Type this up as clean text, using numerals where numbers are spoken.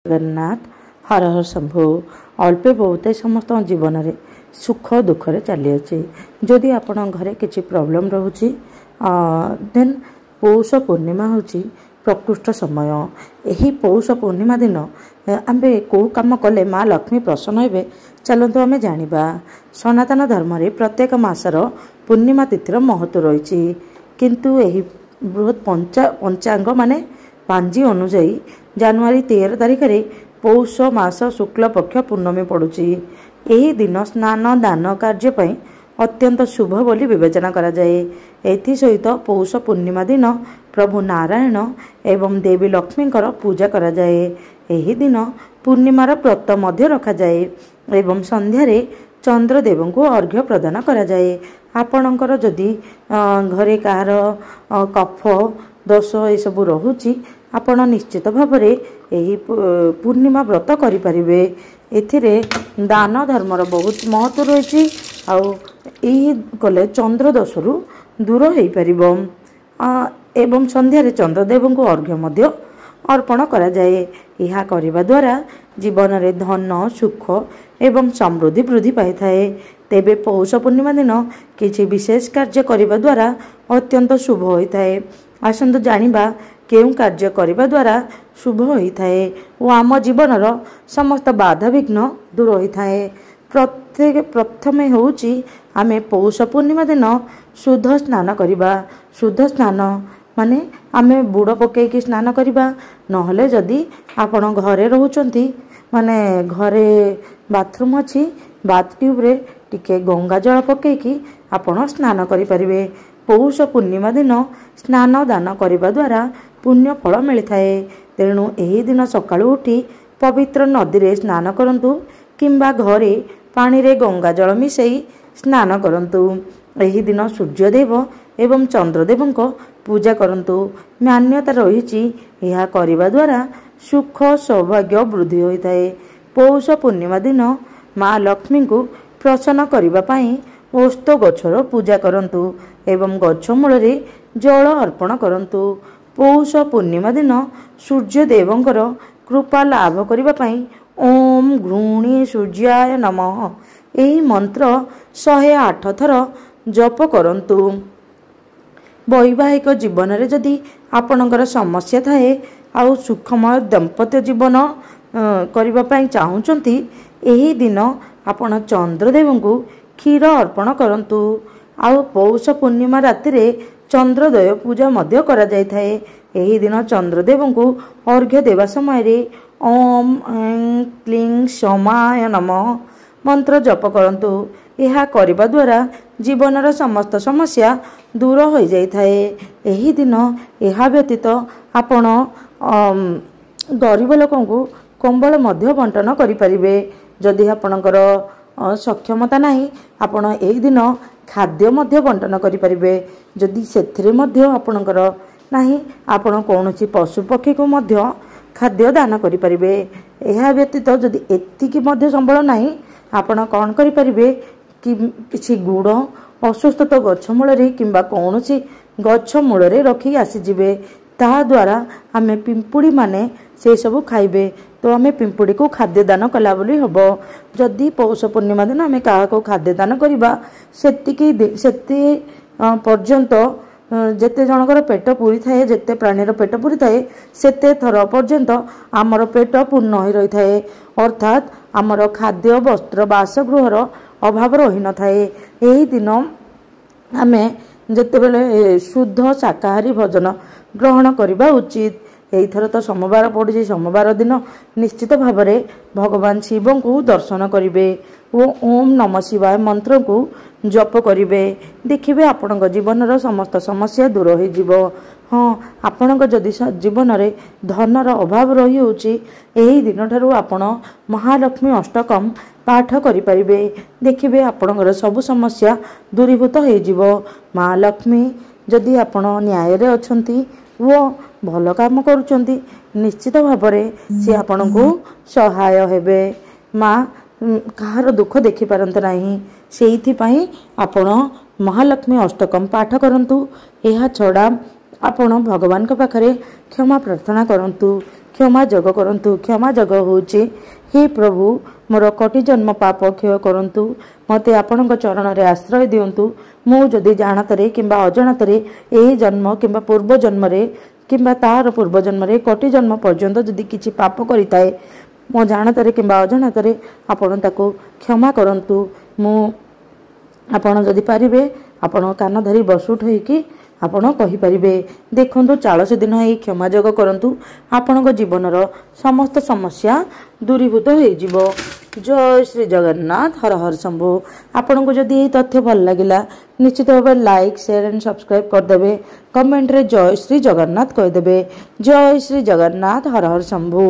जगन्नाथ हर हर शंभु अल्पे बहुते समस्त जीवन में सुख दुखरे चली अच्छे जदि आपण घरे किसी प्रॉब्लम रोचे देन पौष पूर्णिमा हूँ प्रकृष्ट समय। यही पौष पूर्णिमा दिन आम कौ कम कले माँ लक्ष्मी प्रसन्न हे चलतु आम जाना। सनातन धर्म रे प्रत्येक मासर पूर्णिमा तिथि महत्व रही किंतु यही बृहत पंचांग माने पांजी अनुजाई जनवरी 13 तारिख रे पौष मास शुक्ल पक्ष पूर्णमी पड़ुची। यही दिन स्नान दान कार्य पई अत्यंत शुभ बोली विवेचना करा जाए। एथि सहित पौष पूर्णिमा दिन प्रभु नारायण एवं देवी लक्ष्मी पूजा करा जाए। यही दिन पूर्णिमार व्रत मध्य रखा जाए एवं संध्यारे चंद्रदेव को अर्घ्य प्रदान करा जाए। आपणकर जदि घरे कहार कफ दोष ये सब रहुची आपण निश्चित भाव यही पूर्णिमा व्रत करें। एथिरे दान धर्मर बहुत महत्व रही कले चंद्र दोषरु दूर हो पार एवं संध्यारे चंद्रदेव को अर्घ्य मध्य अर्पण करा जाए। यह करने द्वारा जीवन में धन सुख एवं समृद्धि वृद्धि पाई थाए। तेबे पौष पूर्णिमा दिन किसी विशेष कार्य करने द्वारा अत्यंत शुभ होता है। आसंतु जानिबा केउं कार्य करने द्वारा शुभ होता है और आम जीवनर समस्त बाधा विघ्न दूर होता है। प्रथम होउची आमे पौष पूर्णिमा दिन शुद्ध स्नान करिबा। शुद्ध स्नान माने आमे बुड़ पकईकी स्नान करिबा। नहले जदि आपण घरे रहउचंती माने घरे बाथरूम अच्छी बाथट्यूब रे टिके गंगा जल पकईकी आपण स्नान करि परिबे। पौष पूर्णिमा दिन स्नान दान करने द्वारा पुण्य फल मिलता है। तेणु यही दिन सकाळु उठी पवित्र नदी रे स्नान करंतु किंबा घरे पानी रे गंगा जल मिसई स्नान करंतु। यही दिन सूर्यदेव एवं चंद्रदेव को पूजा करंतु। मान्यता रही यह करने द्वारा सुख सौभाग्य वृद्धि होता है। पौष पूर्णिमा दिन माँ लक्ष्मी को प्रसन्न करने पाई ओस्त गछर पूजा करंतु एवं गछ मूल जल अर्पण करंतु। पौष पूर्णिमा दिन सूर्य देवंकर कृपा लाभ करने पाई ओम घृणी सूर्याय नमः यही मंत्र 108 थर जप करंतु। वैवाहिक जीवन रे जदि आपणकर समस्या थाए आउ सुखमय दाम्पत्य जीवन करबा पाई चाहूचंती यही दिन आपण चंद्रदेव को क्षीर अर्पण करंतु। आउ पौष पूर्णिमा राति रे चंद्रोदय पूजा मध्य करा जाय थाए। यही दिन चंद्रदेव को अर्घ्य देवा समय रे ओम ऐं क्लीं सोमाय नमः मंत्र जप करंतु। यह करने द्वारा जीवनर समस्त समस्या दूर हो जाय थाए। यही दिन यह व्यतीत आपण गरीब लोकन को कंबल मध्य बंटन करि परिबे। जदि आपणकर सक्षमता नहीं आपण एक दिन खाद्य मध्य बंटन करि परिबे। जदि सेथिरे मध्य आपणकर नहीं आपण कोनोसी पशु पक्षी को मध्य खाद्य दान करि परिबे। एहा व्यतीत जदि एतिकी मध्य संबल नहीं आपण कोन करि परिबे कि किछि गुड़ असुस्थ तो गछ मूल रे किंबा कोनोसी गछ मूल रे रखी आसी जिवे। ता द्वारा आमे पिंपुड़ी माने से सब खाइबे तो आमे पिंपुड़ी को खाद्य दान कला बोली हबो। जदि पौष पूर्णिमा दिन आमे काहा को खाद्य दान करिबा सेति पर्यंत जेते जनकर पेट पूरी थाए जेते प्राणीर पेट पूरी थाए सेते थर पर्यंत आमर पेट पूर्ण हो रही थाए। अर्थात आमर खाद्य वस्त्र बासगृहर अभाव रही न थाए। यही दिन आमे जेते बेले शुद्ध शाकाहारी भोजन ग्रहण करबा उचित। यही थर तो सोमवार पड़ी सोमवार दिन निश्चित भाव में भगवान शिव को दर्शन करेंगे और ओम नमः शिवाय मंत्र को जप करेंगे। देखिए आपण जीवन समस्त समस्या दूर हो। हाँ आपण जदि जीवन में धनर अभाव रही यही दिन ठारू आपण महालक्ष्मी अष्टकम पाठ करें। देखिए आपणकर सब समस्या दूरीभूत हो। माँ लक्ष्मी जदि आपण न्याय रे अछंती वो भल काम करुचंती निश्चित भाव सी आपण को सहाय हेबे। माँ कहार दुख देखि पारंत नहीं सेइथिपाई आपण महालक्ष्मी अष्टकम पाठ करंतु। एहा छड़ा आपण भगवान के पाखरे क्षमा प्रार्थना करंतु। क्षमा जग करंतु। क्षमा जग होची हे प्रभु मोर कोटि जन्म पाप क्षय करंतु मते आपणक चरण रे आश्रय दियंतु। मु जदि जानतरे किंबा अजाणतरे एही जन्म किंबा पूर्व जन्म रे किंबा तार पूर्व जन्म रे कोटि जन्म पर्यंत जदि किछि पाप करिताए मो जानतरे किंबा अजाणतरे आपण ताको क्षमा करंतु। मु आपण जदि पारिबे आपण कान धरी बसुठ होइकी आपण कहि परिबे देखंतु 40 दिन एही क्षमा जग करंतु आपणक जीवनर समस्त समस्या दूरीभूत हो जिवो। जय श्री जगन्नाथ। हर हर शंभु। आपन को जदि यह तथ्य भल लगिला निश्चित भाव लाइक शेयर एंड सब्सक्राइब करदेवे। कमेंट रे जय श्री जगन्नाथ कहदेवे। जय श्री जगन्नाथ। हर हर शंभु।